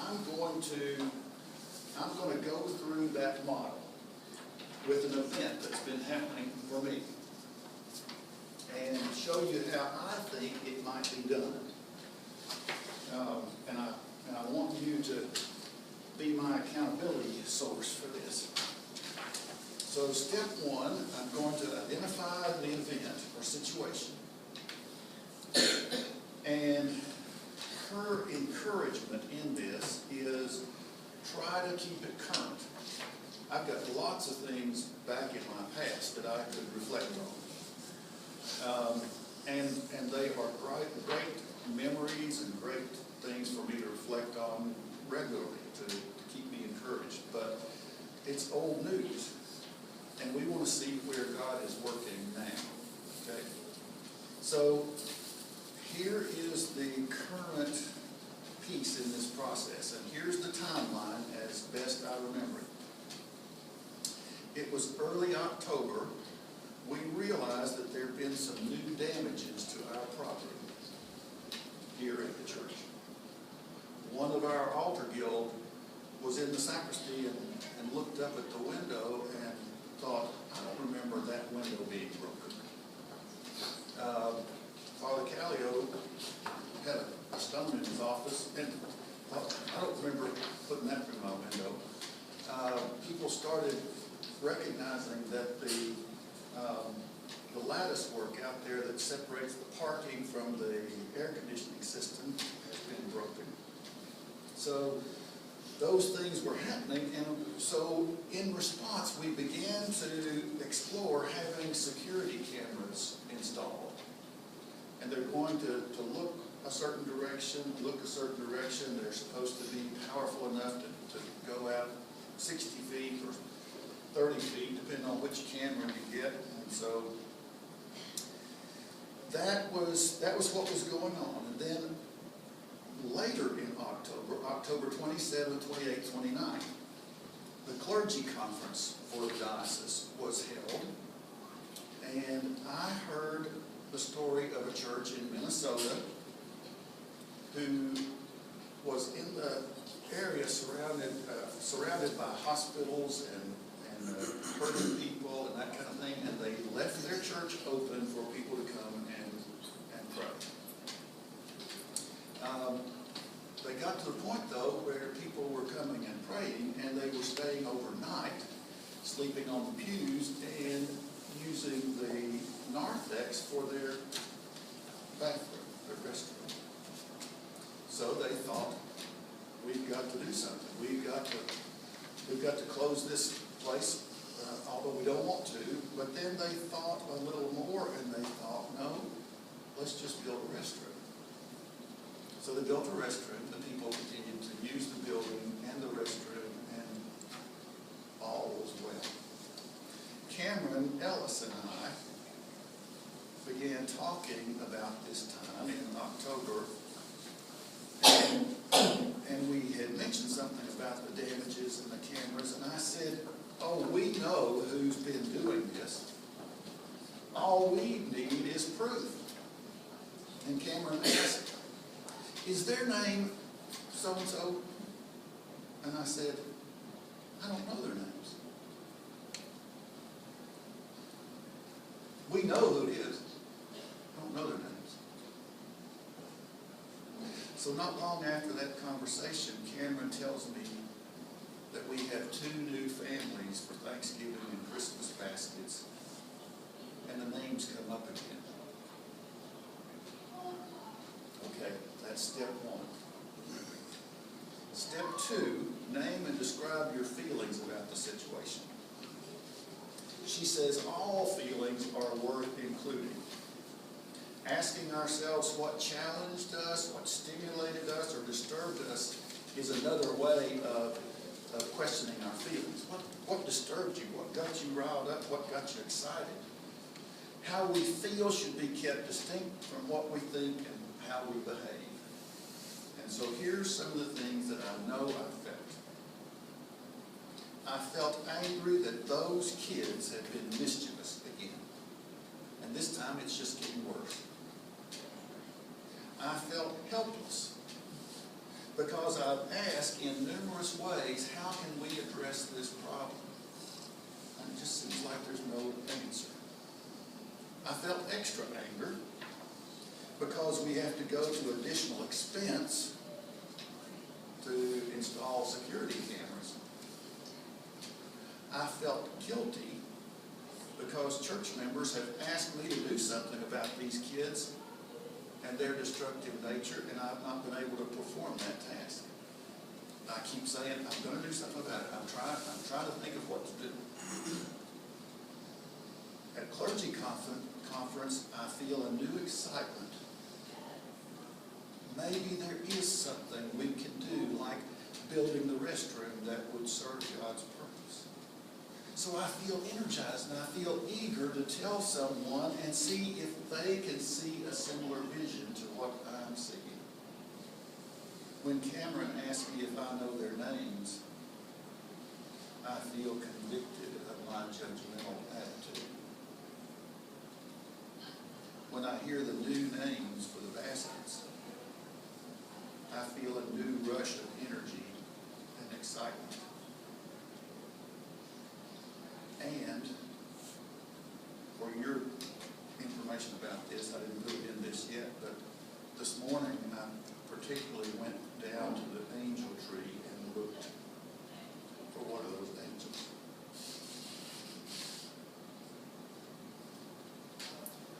I'm going to go through that model with an event that's been happening for me and show you how I think it might be done. And I want you to be my accountability source for this. So step one, I'm going to identify the event or situation. And her encouragement in this is try to keep it current. I've got lots of things back in my past that I could reflect on. And they are great memories and great things for me to reflect on regularly to keep me encouraged. But it's old news, and we want to see where God is working now. Okay? So here is the current piece in this process, and here's the timeline as best I remember it. It was early October. We realized that there had been some new damages to our property here at the church. One of our altar guild was in the sacristy and looked up at the window and thought, I don't remember that window being broken. Father Callio had a stone in his office, and I don't remember putting that through my window. People started recognizing that the lattice work out there that separates the parking from the air conditioning system has been broken. So those things were happening, and so in response we began to explore having security cameras installed. And they're going to look a certain direction, They're supposed to be powerful enough to go out 60 feet or 30 feet, depending on which camera you get. And so that was what was going on. And then later in October 27th, 28th, 29th, the clergy conference for the diocese was held. And I heard the story of a church in Minnesota who was in the area surrounded by hospitals and hurting people and that kind of thing, and they left their church open for people to come and pray. They got to the point, though, where people were coming and praying, and they were staying overnight, sleeping on the pews, and using the narthex for their bathroom, their restroom. So they thought, we've got to do something. We've got to close this place, although we don't want to. But then they thought a little more, and they thought, no, let's just build a restroom. So they built a restroom. The people continued to use the building and the restroom, and all was well. Cameron Ellis and I began talking about this time in October, and we had mentioned something about the damages and the cameras, and I said, oh, we know who's been doing this. All we need is proof. And Cameron asked, is their name so-and-so? And I said, I don't know their names. We know who it is. I don't know their names. So not long after that conversation, Cameron tells me that we have 2 new families for Thanksgiving and Christmas baskets, and the names come up again. Okay, that's step 1. Step 2, name and describe your feelings about the situation. She says all feelings are worth including. Asking ourselves what challenged us, what stimulated us, or disturbed us is another way of questioning our feelings. What disturbed you? What got you riled up? What got you excited? How we feel should be kept distinct from what we think and how we behave. And so here's some of the things that I know I felt. I felt angry that those kids had been mischievous again. And this time it's just getting worse. I felt helpless. because I've asked in numerous ways, how can we address this problem? And it just seems like there's no answer. I felt extra anger because we have to go to additional expense to install security cameras. I felt guilty because church members have asked me to do something about these kids and their destructive nature, and I've not been able to perform that task. I keep saying, I'm going to do something about it. I'm trying to think of what to do. At clergy conference, I feel a new excitement. Maybe there is something we can do, like building the restroom that would serve God's purpose. So I feel energized and I feel eager to tell someone and see if they can see a similar vision to what I'm seeing. When Cameron asked me if I know their names, I feel convicted of my judgmental attitude. When I hear the new names for the baskets, I feel a new rush of energy and excitement. And for your information about this, I didn't put it in this yet, but this morning I particularly went down to the angel tree and looked for one of those angels.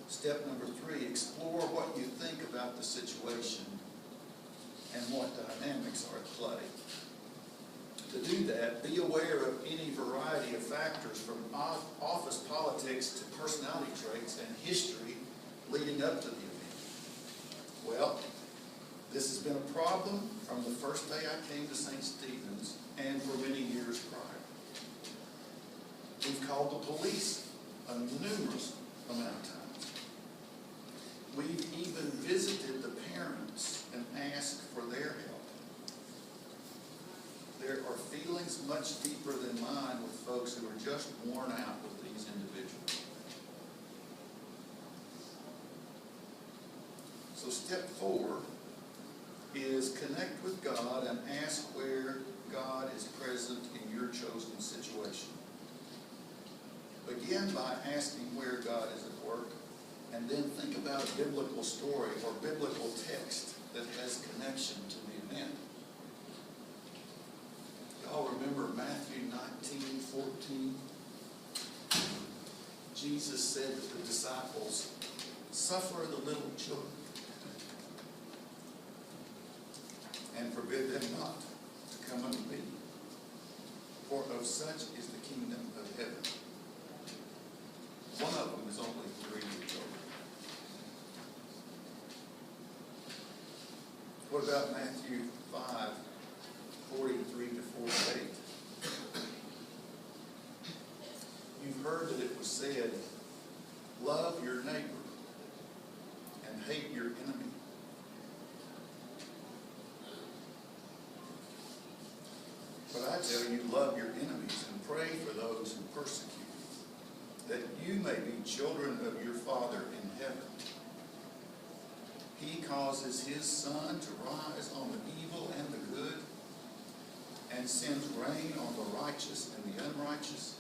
Step number 3, explore what you think about the situation and what dynamics are at play. To do that, be aware of any variety of factors from office politics to personality traits and history leading up to the event. Well, this has been a problem from the first day I came to St. Stephen's and for many years prior. We've called the police a numerous amount of times. We've even visited the parents and asked for their help. There are feelings much deeper than mine with folks who are just worn out with these individuals. So step 4 is connect with God and ask where God is present in your chosen situation. Begin by asking where God is at work, and then think about a biblical story or biblical text that has connection to the event. Y'all remember Matthew 19:14? Jesus said to the disciples, "Suffer the little children and forbid them not to come unto me, for of such is the kingdom of heaven." One of them is only 3 years old. What about Matthew 5:43 to 48? You've heard that it was said, love your neighbor and hate your enemy. But I tell you, love your enemies and pray for those who persecute you, that you may be children of your Father in heaven. He causes his sun to rise on the evil and the good, and sends rain on the righteous and the unrighteous.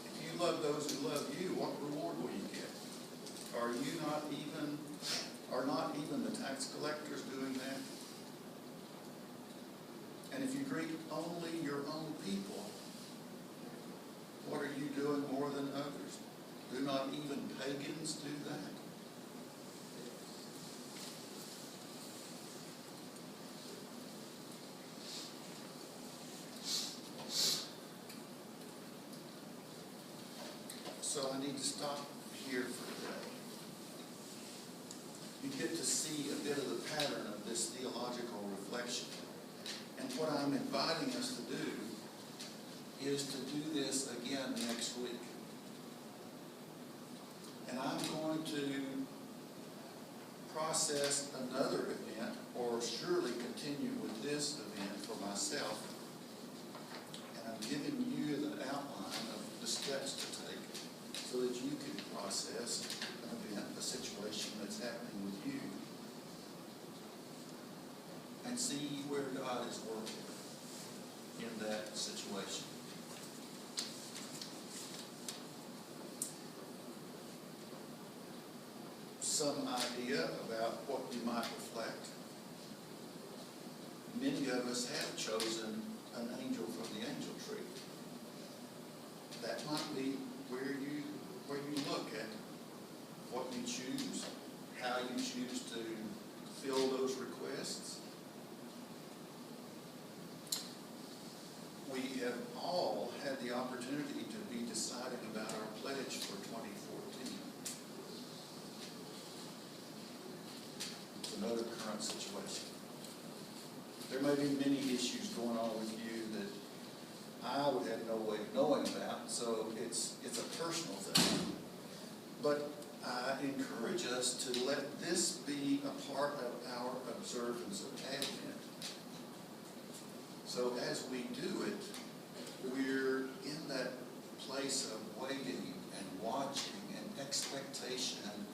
If you love those who love you, what reward will you get? Are not even the tax collectors doing that? And if you greet only your own people, what are you doing more than others? Do not even pagans do that? So I need to stop here for today. You get to see a bit of the pattern of this theological reflection. And what I'm inviting us to do is to do this again next week. And I'm going to process another event, or surely continue with this event for myself. And I'm giving you the outline of the steps to take so that you can process an event, a situation that's happening with you. and see where God is working in that situation. Some idea about what we might reflect. Many of us have chosen an angel from the angel tree. That might be where you look at what you choose, how you choose to fill those requests. We have all had the opportunity to be deciding about our pledge for 2014. It's another current situation. There may be many issues going on with you that I would have no way of knowing about, so it's a personal thing. But I encourage us to let this be a part of our observance of Advent. So as we do it, we're in that place of waiting and watching and expectation and